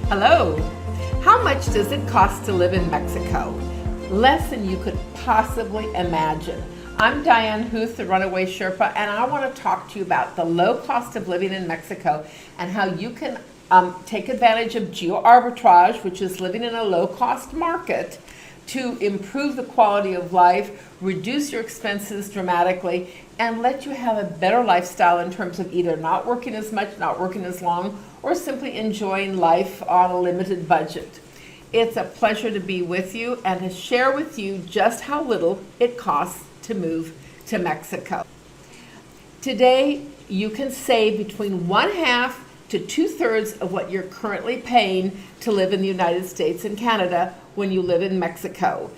Hello. How much does it cost to live in Mexico? Less than you could possibly imagine. I'm Diane Huth, the Runaway Sherpa, and I want to talk to you about the low cost of living in Mexico and how you can take advantage of geo-arbitrage, which is living in a low-cost market, to improve the quality of life, reduce your expenses dramatically, and let you have a better lifestyle in terms of either not working as much, not working as long, or simply enjoying life on a limited budget. It's a pleasure to be with you and to share with you just how little it costs to move to Mexico. Today, you can save between 1/2 to 2/3 of what you're currently paying to live in the United States and Canada when you live in Mexico.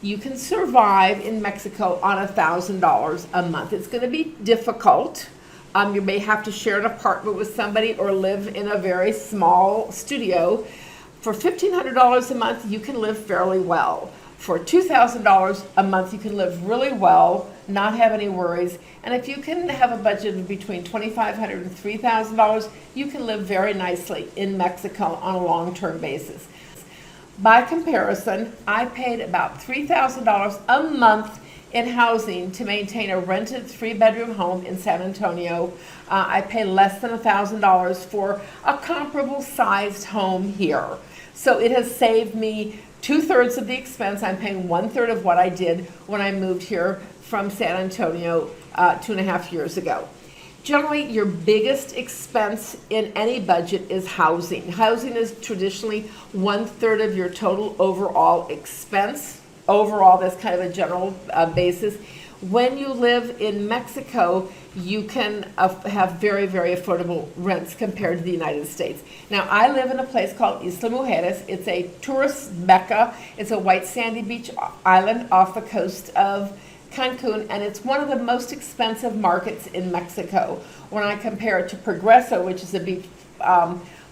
You can survive in Mexico on $1,000 a month. It's going to be difficult. You may have to share an apartment with somebody or live in a very small studio. For $1,500 a month, you can live fairly well. For $2,000 a month, you can live really well, not have any worries. And if you can have a budget of between $2,500 and $3,000, you can live very nicely in Mexico on a long-term basis. By comparison, I paid about $3,000 a month in housing to maintain a rented 3-bedroom home in San Antonio. I pay less than $1,000 for a comparable sized home here. So it has saved me 2/3 of the expense. I'm paying 1/3 of what I did when I moved here from San Antonio 2.5 years ago. Generally, your biggest expense in any budget is housing. Housing is traditionally 1/3 of your total overall expense. Overall, that's kind of a general basis. When you live in Mexico, you can have very, very affordable rents compared to the United States. Now, I live in a place called Isla Mujeres. It's a tourist mecca. It's a white sandy beach island off the coast of Cancun, and it's one of the most expensive markets in Mexico. When I compare it to Progreso, which is a beach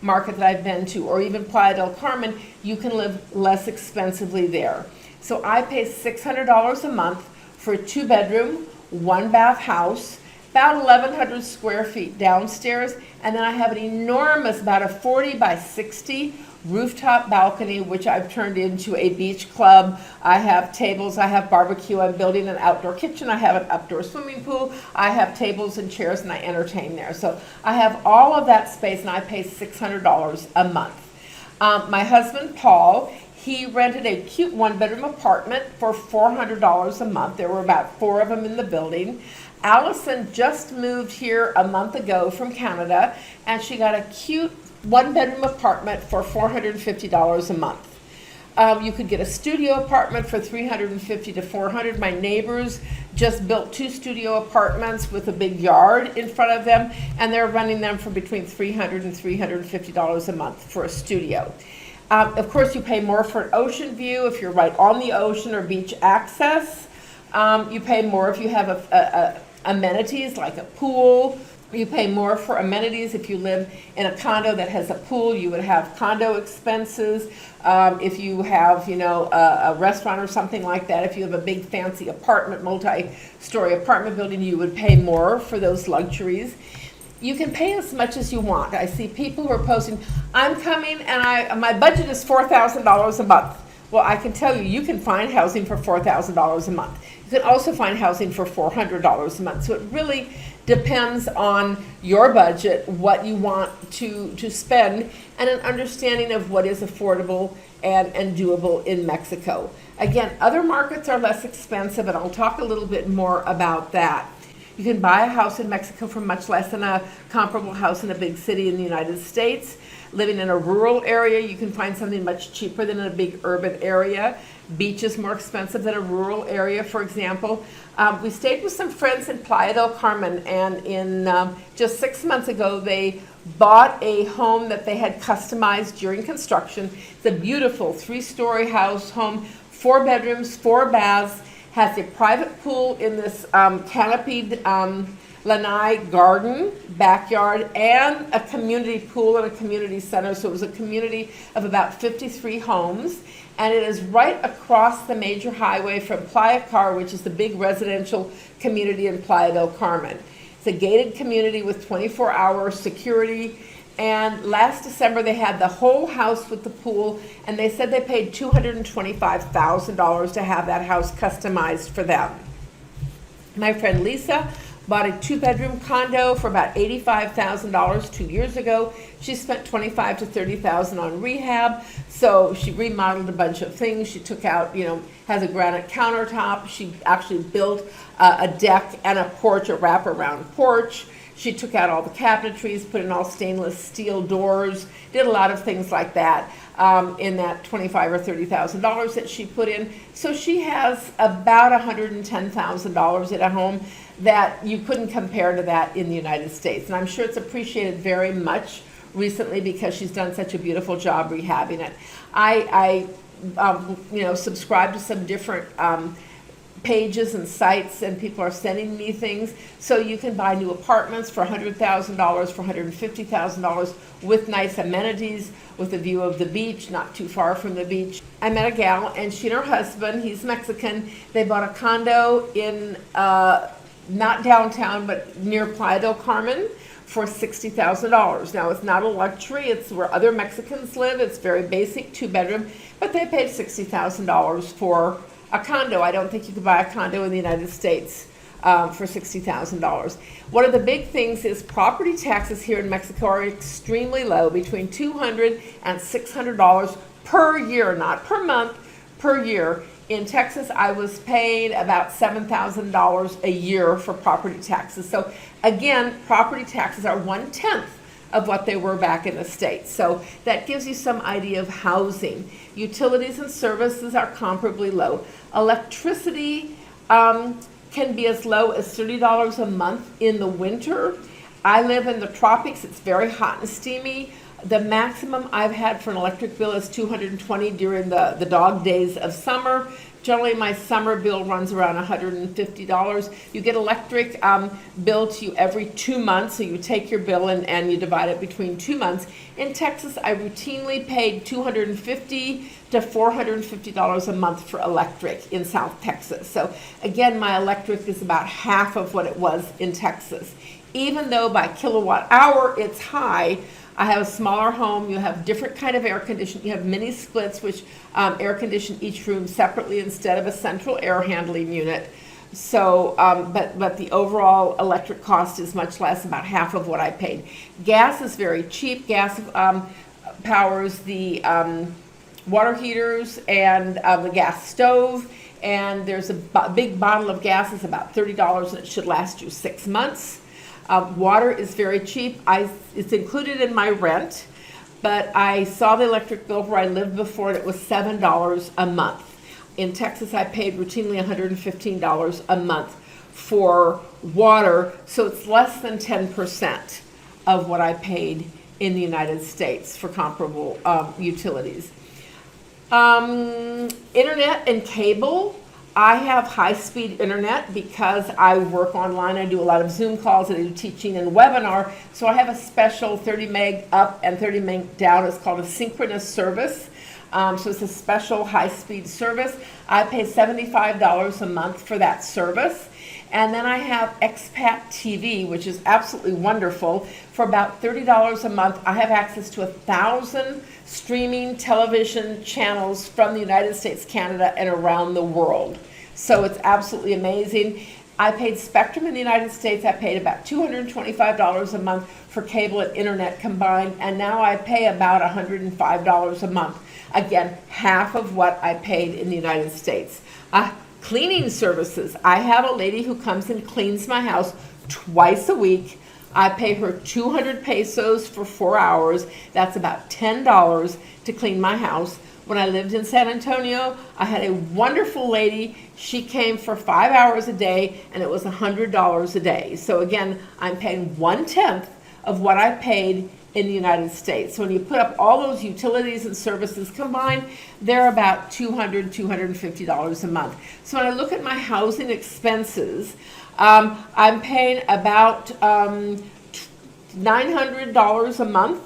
market that I've been to, or even Playa del Carmen, you can live less expensively there. So I pay $600 a month for a 2-bedroom, 1-bath house, about 1,100 square feet downstairs, and then I have an enormous, about a 40 by 60 rooftop balcony, which I've turned into a beach club. I have tables, I have barbecue, I'm building an outdoor kitchen, I have an outdoor swimming pool, I have tables and chairs, and I entertain there. So I have all of that space, and I pay $600 a month. My husband, Paul, he rented a cute 1-bedroom apartment for $400 a month. There were about 4 of them in the building. Allison just moved here a month ago from Canada, and she got a cute 1-bedroom apartment for $450 a month. You could get a studio apartment for $350 to $400. My neighbors just built 2 studio apartments with a big yard in front of them, and they're running them for between $300 and $350 a month for a studio. Of course, you pay more for an ocean view if you're right on the ocean or beach access. You pay more if you have amenities like a pool. You pay more for amenities if you live in a condo that has a pool. You would have condo expenses. If you have, a restaurant or something like that, if you have a big fancy apartment, multi-story apartment building, you would pay more for those luxuries. You can pay as much as you want. I see people who are posting, I'm coming and my budget is $4,000 a month. Well, I can tell you, you can find housing for $4,000 a month. You can also find housing for $400 a month. So it really depends on your budget, what you want to spend, and an understanding of what is affordable and doable in Mexico. Again, other markets are less expensive, and I'll talk a little bit more about that. You can buy a house in Mexico for much less than a comparable house in a big city in the United States. Living in a rural area, you can find something much cheaper than in a big urban area. Beach is more expensive than a rural area, for example. We stayed with some friends in Playa del Carmen, and in just 6 months ago, they bought a home that they had customized during construction. It's a beautiful 3-story house home, 4 bedrooms, 4 baths, has a private pool in this canopied lanai garden backyard, and a community pool and a community center. So it was a community of about 53 homes, and it is right across the major highway from Playa Car, which is the big residential community in Playa del Carmen. It's a gated community with 24-hour security. And last December they had the whole house with the pool, and they said they paid $225,000 to have that house customized for them. My friend Lisa bought a 2-bedroom condo for about $85,000 2 years ago. She spent $25,000 to $30,000 on rehab. So she remodeled a bunch of things. She took out, has a granite countertop. She actually built a deck and a porch, a wraparound porch. She took out all the cabinetries, put in all stainless steel doors, did a lot of things like that in that $25,000 or $30,000 that she put in. So she has about $110,000 at a home that you couldn't compare to that in the United States. And I'm sure it's appreciated very much recently because she's done such a beautiful job rehabbing it. I subscribe to some different pages and sites, and people are sending me things. So you can buy new apartments for $100,000, for $150,000 with nice amenities, with a view of the beach, not too far from the beach. I met a gal, and she and her husband, he's Mexican, they bought a condo in, not downtown, but near Playa del Carmen for $60,000. Now, it's not a luxury, it's where other Mexicans live, it's very basic, 2-bedroom, but they paid $60,000 for a condo. I don't think you could buy a condo in the United States for $60,000. One of the big things is property taxes here in Mexico are extremely low, between $200 and $600 per year, not per month, per year. In Texas, I was paying about $7,000 a year for property taxes. So again, property taxes are 1/10 of what they were back in the States. So that gives you some idea of housing. Utilities and services are comparably low. Electricity can be as low as $30 a month in the winter. I live in the tropics. It's very hot and steamy. The maximum I've had for an electric bill is $220 during the dog days of summer. Generally, my summer bill runs around $150. You get electric billed to you every 2 months, so you take your bill and you divide it between 2 months. In Texas, I routinely paid $250 to $450 a month for electric in South Texas. So again, my electric is about half of what it was in Texas. Even though by kilowatt hour it's high, I have a smaller home. You have different kind of air conditioning. You have mini splits, which air condition each room separately instead of a central air handling unit. So, but the overall electric cost is much less, about half of what I paid. Gas is very cheap. Gas powers the water heaters and the gas stove. And there's a big bottle of gas is about $30, and it should last you 6 months. Water is very cheap. It's included in my rent, but I saw the electric bill where I lived before, and it was $7 a month. In Texas, I paid routinely $115 a month for water, so it's less than 10% of what I paid in the United States for comparable utilities. Internet and cable. I have high-speed internet because I work online. I do a lot of Zoom calls, and I do teaching and webinar. So I have a special 30 meg up and 30 meg down. It's called a synchronous service. So it's a special high-speed service. I pay $75 a month for that service. And then I have Expat TV, which is absolutely wonderful. For about $30 a month, I have access to 1,000 streaming television channels from the United States, Canada, and around the world. So it's absolutely amazing. I paid Spectrum in the United States. I paid about $225 a month for cable and internet combined, and now I pay about $105 a month. Again, half of what I paid in the United States. Cleaning services. I have a lady who comes and cleans my house twice a week. I pay her 200 pesos for 4 hours. That's about $10 to clean my house. When I lived in San Antonio, I had a wonderful lady. She came for 5 hours a day, and it was $100 a day. So again, I'm paying 1/10 of what I paid in the United States. So when you put up all those utilities and services combined, they're about $200, $250 a month. So when I look at my housing expenses, I'm paying about $900 a month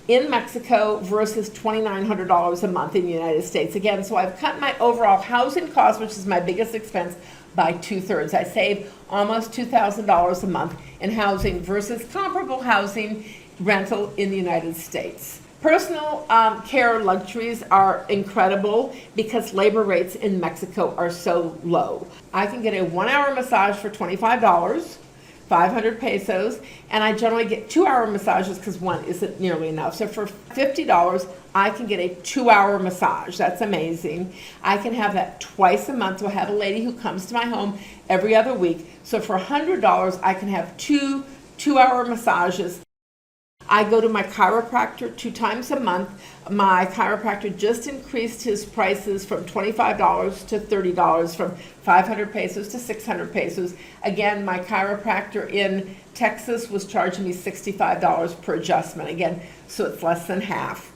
in Mexico versus $2,900 a month in the United States. Again, so I've cut my overall housing cost, which is my biggest expense, by 2/3. I save almost $2,000 a month in housing versus comparable housing rental in the United States. Personal care luxuries are incredible because labor rates in Mexico are so low. I can get a 1-hour massage for $25, 500 pesos, and I generally get 2-hour massages because one isn't nearly enough. So for $50, I can get a 2-hour massage. That's amazing. I can have that twice a month. So I have a lady who comes to my home every other week. So for $100, I can have two 2-hour massages. I go to my chiropractor 2 times a month. My chiropractor just increased his prices from $25 to $30, from 500 pesos to 600 pesos. Again, my chiropractor in Texas was charging me $65 per adjustment. Again, so it's less than half.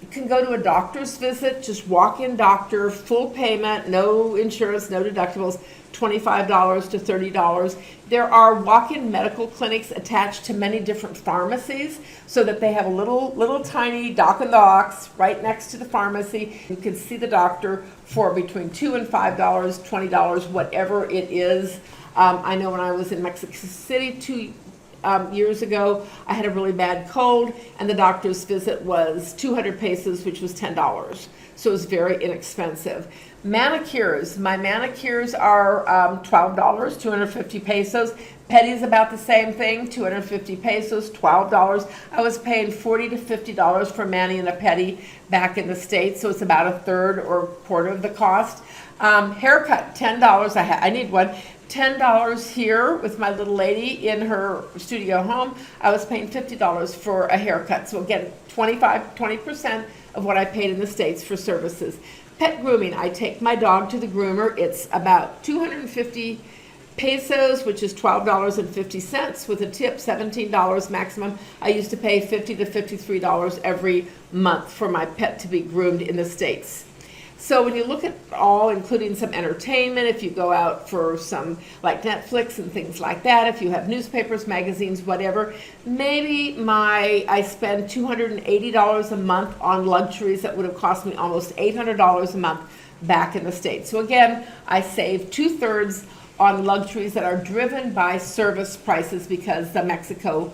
You can go to a doctor's visit, just walk-in doctor, full payment, no insurance, no deductibles, $25 to $30. There are walk-in medical clinics attached to many different pharmacies so that they have a little tiny dock in the box right next to the pharmacy. You can see the doctor for between $2 and $5, $20, whatever it is. I know when I was in Mexico City 2 years ago, I had a really bad cold, and the doctor's visit was 200 pesos, which was $10. So it was very inexpensive. Manicures. My manicures are $12, 250 pesos. Petty's about the same thing, 250 pesos, $12. I was paying $40 to $50 for a mani and a petty back in the States, so it's about a third or quarter of the cost. Haircut, $10. I need one. $10 here with my little lady in her studio home. I was paying $50 for a haircut. So again, 20% of what I paid in the States for services. Pet grooming, I take my dog to the groomer. It's about 250 pesos, which is $12.50 with a tip, $17 maximum. I used to pay $50 to $53 every month for my pet to be groomed in the States. So when you look at all, including some entertainment, if you go out for some like Netflix and things like that, if you have newspapers, magazines, whatever, maybe I spend $280 a month on luxuries that would have cost me almost $800 a month back in the States. So again, I save 2/3 on luxuries that are driven by service prices because the Mexico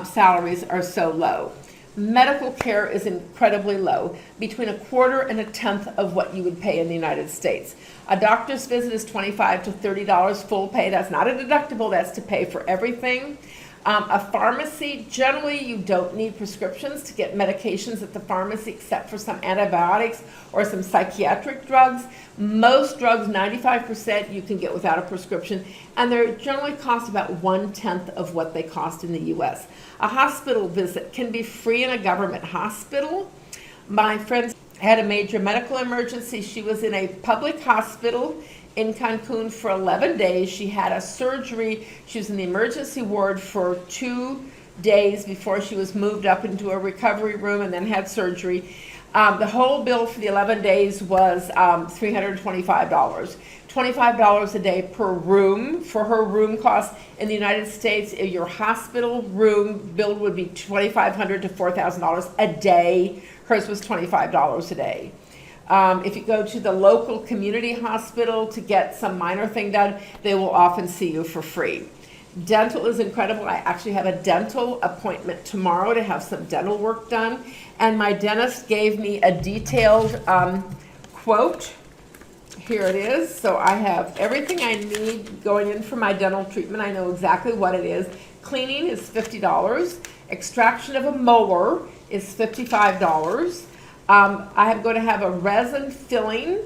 salaries are so low. Medical care is incredibly low, between a quarter and a tenth of what you would pay in the United States. A doctor's visit is $25 to $30 full pay. That's not a deductible, that's to pay for everything. A pharmacy, generally you don't need prescriptions to get medications at the pharmacy except for some antibiotics or some psychiatric drugs. Most drugs, 95%, you can get without a prescription, and they generally cost about 1/10 of what they cost in the US. A hospital visit can be free in a government hospital. My friend had a major medical emergency. She was in a public hospital in Cancun for 11 days. She had a surgery. She was in the emergency ward for 2 days before she was moved up into a recovery room and then had surgery. The whole bill for the 11 days was $325. $25 a day per room for her room cost. In the United States, your hospital room bill would be $2,500 to $4,000 a day. Hers was $25 a day. If you go to the local community hospital to get some minor thing done, they will often see you for free. Dental is incredible. I actually have a dental appointment tomorrow to have some dental work done, and my dentist gave me a detailed quote. Here it is. So I have everything I need going in for my dental treatment. I know exactly what it is. Cleaning is $50. Extraction of a molar is $55. I'm going to have a resin filling.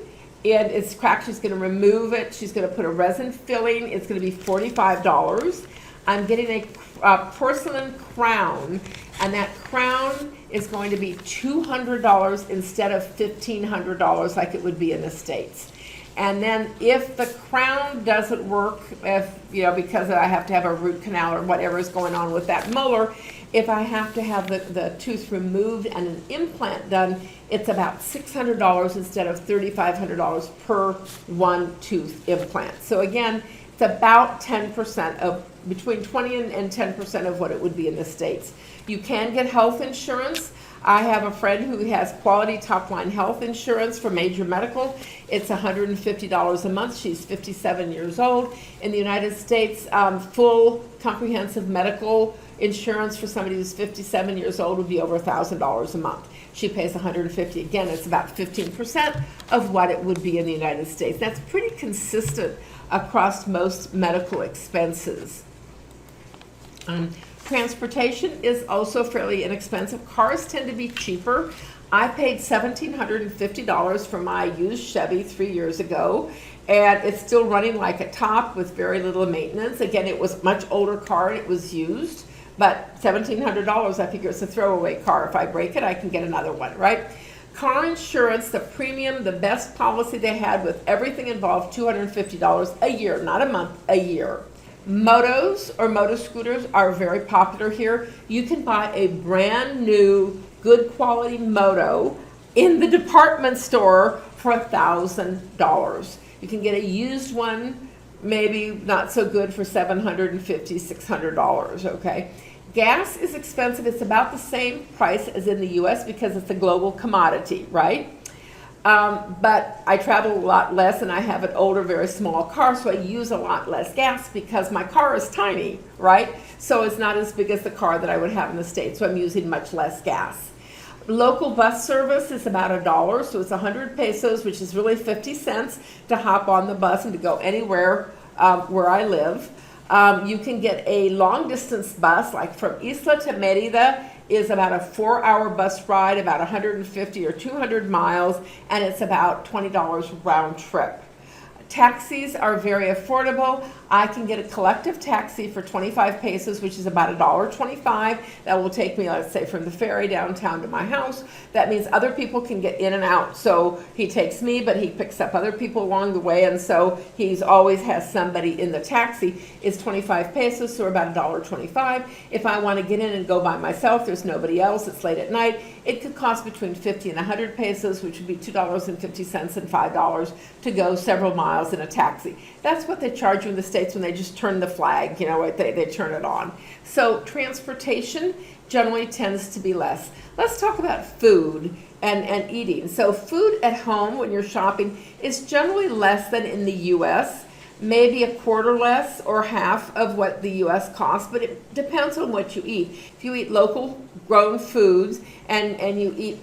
It's cracked. She's going to remove it. She's going to put a resin filling. It's going to be $45. I'm getting a porcelain crown, and that crown is going to be $200 instead of $1,500 like it would be in the States. And then if the crown doesn't work, because I have to have a root canal or whatever is going on with that molar, if I have to have the tooth removed and an implant done, it's about $600 instead of $3,500 per one tooth implant. So again, it's about 10% of, between 20 and 10% of what it would be in the States. You can get health insurance. I have a friend who has quality top-line health insurance for major medical. It's $150 a month. She's 57 years old. In the United States, full comprehensive medical insurance for somebody who's 57 years old would be over $1,000 a month. She pays $150. Again, it's about 15% of what it would be in the United States. That's pretty consistent across most medical expenses. Transportation is also fairly inexpensive. Cars tend to be cheaper. I paid $1,750 for my used Chevy 3 years ago, and it's still running like a top with very little maintenance. Again, it was a much older car and it was used, but $1,700, I figure it's a throwaway car. If I break it, I can get another one, right? Car insurance, the premium, the best policy they had with everything involved, $250 a year, not a month, a year. Motos or motor scooters are very popular here. You can buy a brand new, good quality moto in the department store for $1,000. You can get a used one, maybe not so good, for $750, $600, okay? Gas is expensive. It's about the same price as in the US because it's a global commodity, right? But I travel a lot less and I have an older, very small car, so I use a lot less gas because my car is tiny, right? So it's not as big as the car that I would have in the States, so I'm using much less gas. Local bus service is about $1, so it's 100 pesos, which is really 50 cents to hop on the bus and to go anywhere where I live. You can get a long distance bus, like from Isla to Merida is about a 4-hour bus ride, about 150 or 200 miles, and it's about $20 round trip. Taxis are very affordable. I can get a collective taxi for 25 pesos, which is about $1.25. That will take me, let's say, from the ferry downtown to my house. That means other people can get in and out. So he takes me, but he picks up other people along the way, and so he's always has somebody in the taxi. It's 25 pesos, so about $1.25. If I want to get in and go by myself, there's nobody else, it's late at night, it could cost between 50 and 100 pesos, which would be $2.50 and $5 to go several miles in a taxi. That's what they charge you in the States when they just turn the flag, you know, they turn it on. So transportation generally tends to be less. Let's talk about food and eating. So food at home when you're shopping is generally less than in the US, maybe a quarter less or half of what the US costs, but it depends on what you eat. If you eat local grown foods and you eat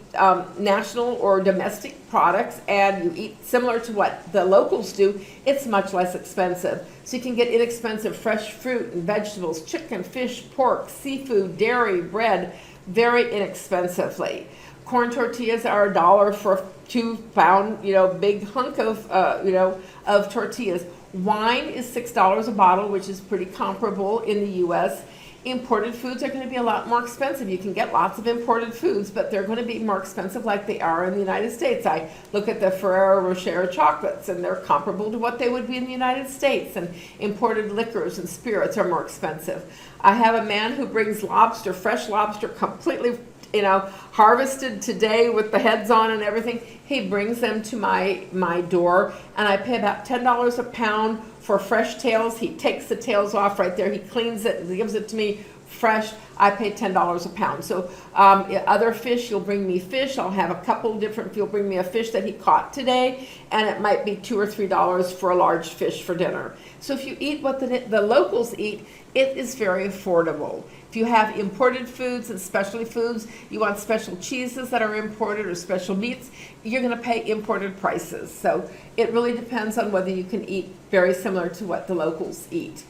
national or domestic products and you eat similar to what the locals do, it's much less expensive. So you can get inexpensive fresh fruit and vegetables, chicken, fish, pork, seafood, dairy, bread, very inexpensively. Corn tortillas are $1 for a 2-pound, big hunk of, of tortillas. Wine is $6 a bottle, which is pretty comparable in the U.S. Imported foods are going to be a lot more expensive. You can get lots of imported foods, but they're going to be more expensive like they are in the United States. I look at the Ferrero Rocher chocolates, and they're comparable to what they would be in the United States, and imported liquors and spirits are more expensive. I have a man who brings lobster, fresh lobster, completely harvested today with the heads on and everything. He brings them to my door, and I pay about $10 a pound for fresh tails. He takes the tails off right there. He cleans it, he gives it to me fresh. I pay $10 a pound. So other fish, you'll bring me fish. I'll have a couple different, you'll bring me a fish that he caught today, and it might be $2 or $3 for a large fish for dinner. So if you eat what the locals eat, it is very affordable. If you have imported foods and specialty foods, you want special cheeses that are imported or special meats, you're going to pay imported prices. So it really depends on whether you can eat very similar to what the locals eat.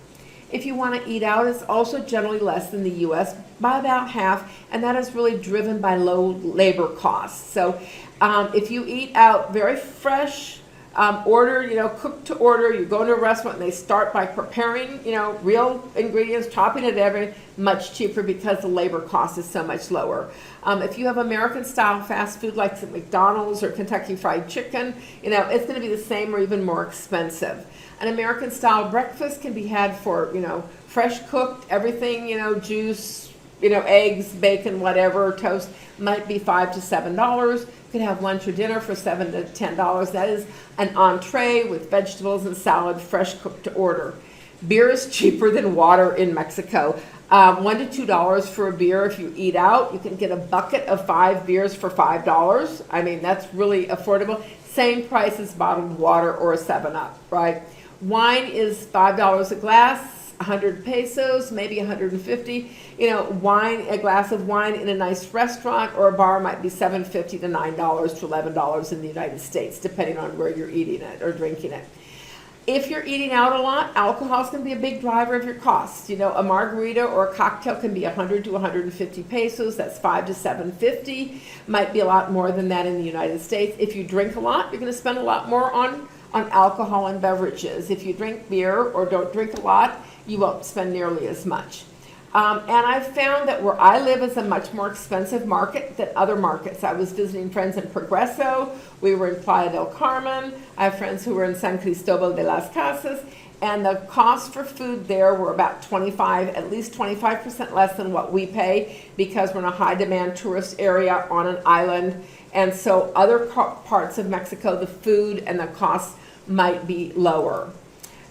If you want to eat out, it's also generally less than the U.S. by about half, and that is really driven by low labor costs. So if you eat out very fresh, cooked to order, you go into a restaurant and they start by preparing, real ingredients, chopping it everything, much cheaper because the labor cost is so much lower. If you have American style fast food like at McDonald's or Kentucky Fried Chicken, it's going to be the same or even more expensive. An American style breakfast can be had for, fresh cooked, everything, juice, eggs, bacon, whatever, toast, might be $5 to $7. You could have lunch or dinner for $7 to $10. That is an entree with vegetables and salad, fresh cooked to order. Beer is cheaper than water in Mexico. $1 to $2 for a beer. If you eat out, you can get a bucket of 5 beers for $5. I mean, that's really affordable. Same price as bottled water or a 7-Up, right? Wine is $5 a glass. 100 pesos, maybe 150. You know, wine, a glass of wine in a nice restaurant or a bar might be $7.50 to $9 to $11 in the United States, depending on where you're eating it or drinking it. If you're eating out a lot, alcohol is going to be a big driver of your costs. You know, a margarita or a cocktail can be 100 to 150 pesos. That's 5 to 750. Might be a lot more than that in the United States. If you drink a lot, you're going to spend a lot more on alcohol and beverages. If you drink beer or don't drink a lot, you won't spend nearly as much. And I've found that where I live is a much more expensive market than other markets. I was visiting friends in Progreso. We were in Playa del Carmen. I have friends who were in San Cristobal de las Casas. And the cost for food there were about at least 25% less than what we pay, because we're in a high demand tourist area on an island. And so other parts of Mexico, the food and the costs might be lower.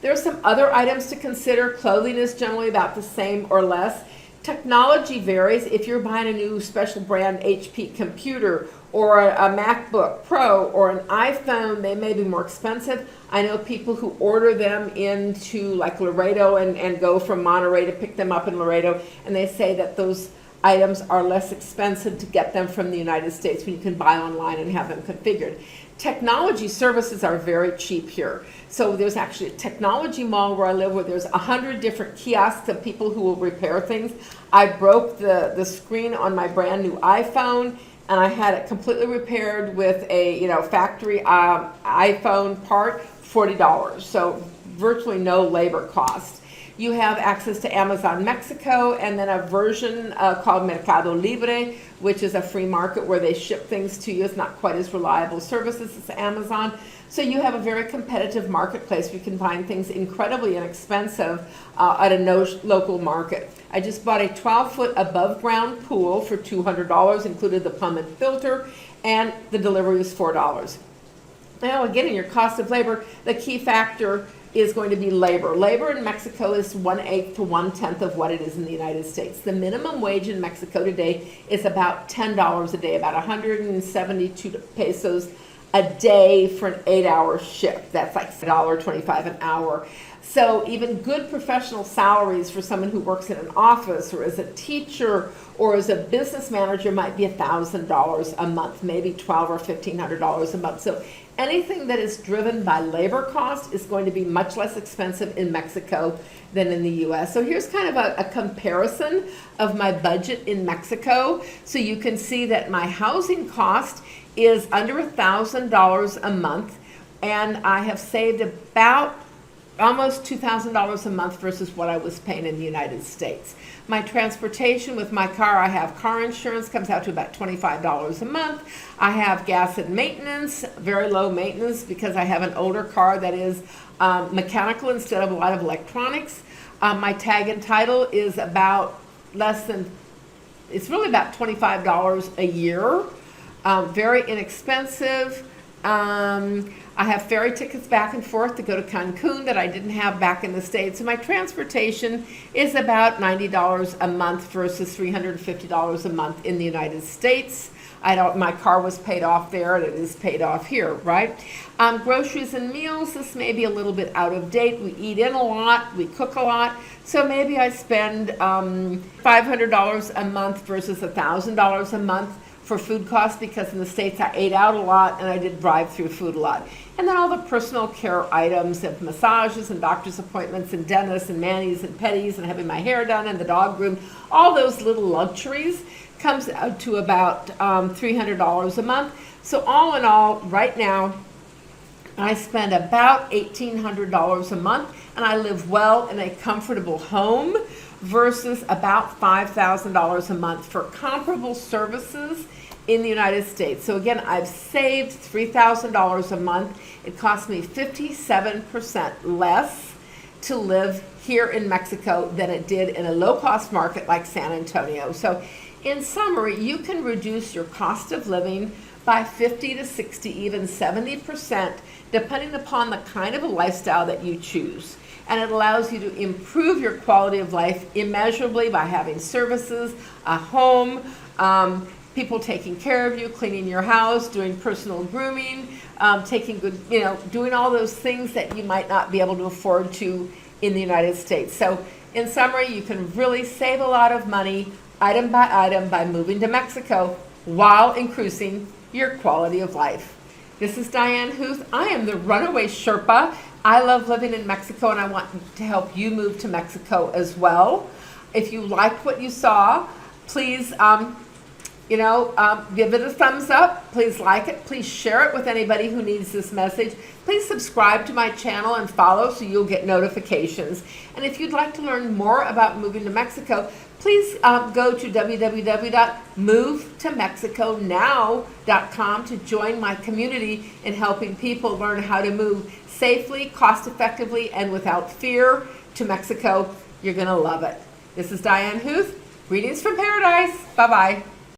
There are some other items to consider. Clothing is generally about the same or less. Technology varies. If you're buying a new special brand HP computer or a MacBook Pro or an iPhone, they may be more expensive. I know people who order them into like Laredo and go from Monterrey to pick them up in Laredo, and they say that those items are less expensive to get them from the United States when you can buy online and have them configured. Technology services are very cheap here. So there's actually a technology mall where I live where there's 100 different kiosks of people who will repair things. I broke the screen on my brand new iPhone, and I had it completely repaired with a factory iPhone part, $40. So virtually no labor cost. You have access to Amazon Mexico, and then a version called Mercado Libre, which is a free market where they ship things to you. It's not quite as reliable services as Amazon. So you have a very competitive marketplace where you can find things incredibly inexpensive at a local market. I just bought a 12-foot above-ground pool for $200, included the plumb and filter, and the delivery was $4. Now, again, in your cost of labor, the key factor is going to be labor. Labor in Mexico is 1/8 to 1/10 of what it is in the United States. The minimum wage in Mexico today is about $10 a day, about 172 pesos a day for an 8-hour shift. That's like $1.25 an hour. So even good professional salaries for someone who works in an office or as a teacher or as a business manager might be $1,000 a month, maybe $1,200 or $1,500 a month. So anything that is driven by labor cost is going to be much less expensive in Mexico than in the US. So here's kind of a comparison of my budget in Mexico. So you can see that my housing cost is under $1,000 a month, and I have saved about almost $2,000 a month versus what I was paying in the United States. My transportation with my car, I have car insurance, comes out to about $25 a month. I have gas and maintenance, very low maintenance because I have an older car that is mechanical instead of a lot of electronics. My tag and title is about it's really about $25 a year. Very inexpensive. I have ferry tickets back and forth to go to Cancun that I didn't have back in the States. So my transportation is about $90 a month versus $350 a month in the United States. My car was paid off there, and it is paid off here, right? Groceries and meals, this may be a little bit out of date. We eat in a lot, we cook a lot. So maybe I spend $500 a month versus $1,000 a month for food costs, because in the States I ate out a lot and I did drive-through food a lot. And then all the personal care items of massages and doctor's appointments and dentists and manis and pedis and having my hair done and the dog groomed, all those little luxuries comes out to about $300 a month. So all in all, right now, I spend about $1,800 a month, and I live well in a comfortable home versus about $5,000 a month for comparable services in the United States. So again, I've saved $3,000 a month. It costs me 57% less to live here in Mexico than it did in a low-cost market like San Antonio. So in summary, you can reduce your cost of living by 50 to 60, even 70%, depending upon the kind of a lifestyle that you choose. And it allows you to improve your quality of life immeasurably by having services, a home, people taking care of you, cleaning your house, doing personal grooming, taking good, doing all those things that you might not be able to afford to in the United States. So In summary, you can really save a lot of money item by item by moving to Mexico while increasing your quality of life. This is Diane Huth. I am the Runaway Sherpa. I love living in Mexico and I want to help you move to Mexico as well. If you liked what you saw, please give it a thumbs up. Please like it. Please share it with anybody who needs this message. Please subscribe to my channel and follow so you'll get notifications. And if you'd like to learn more about moving to Mexico, please go to www.movetomexiconow.com to join my community in helping people learn how to move safely, cost effectively, and without fear to Mexico. You're going to love it. This is Diane Huth. Greetings from paradise. Bye-bye.